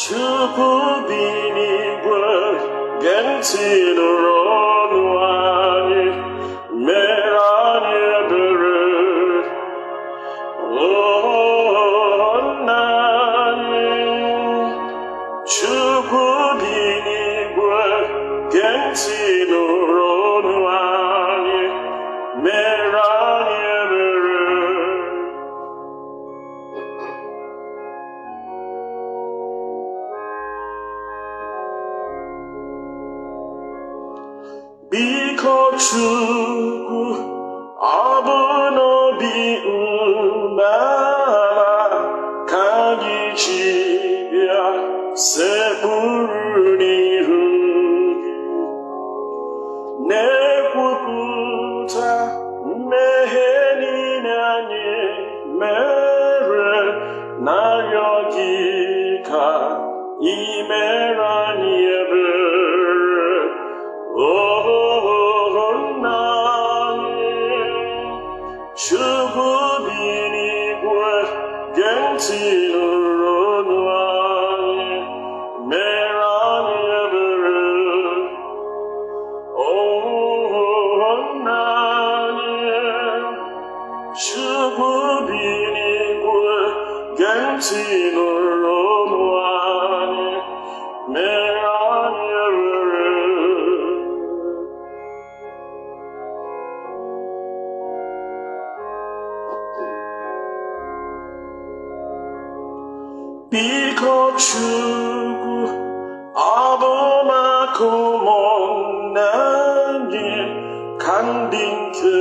Chukwu bi n'igwe, gee ntị nụrụ ọnụ anyị, mere anyị ebere. Nna anyị, Chukwu bi n'igwe, gee ntị nụrụ ọnụ anyị, mere anyị ebere. Biko Chukwu, ọ bụ n'obi umeala ka anyị ji bịa sekpuru n'ihu gị, na-ekwupụta mmehie niile anyị mere, na-arịọ gị ka ị mere anyị ebere. Chukwu bi n'igwe, gee ntị nụrụ ọnụ anyị, mere anyị ebere. Nna anyị, Chukwu bi n'igwe, gee ntị nụrụ ọnụ anyị, mere anyị ebere. Biko Chukwu, ọ bụ maka ụmụnne anyị ka ndị nke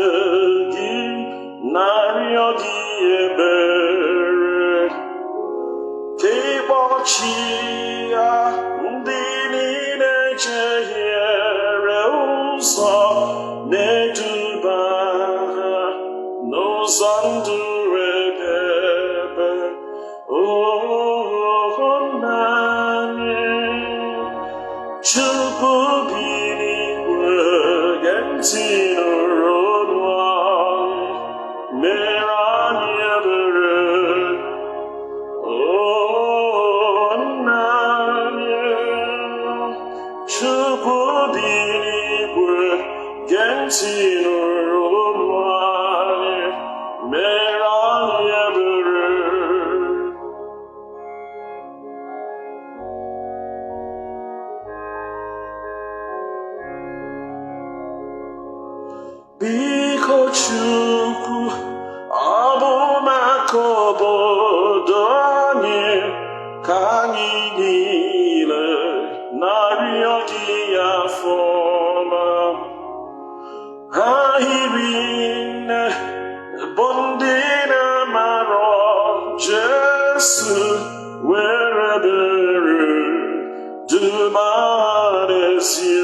gị na-arịọ gị ebere, ka ịkpọchie ndị niile jehiere ụzọ, na-eduba ha n'ụzọ ndụ ebighị. Chukwu bi n'igwe, gee ntị nụrụ ọnụ anyị, mere anyị ebere. Nna anyị, Chukwu bi n'igwe, gee ntị nụrụ ọnụ anyị, mere anyị ebere. Biko Chukwu, ọ bụ maka obodo anyị ka anyị niile na-arịọ gị afọ ọma. Ha hiri nne bụ ndị na-amara Jesu, were ebere duba ha n'ezie.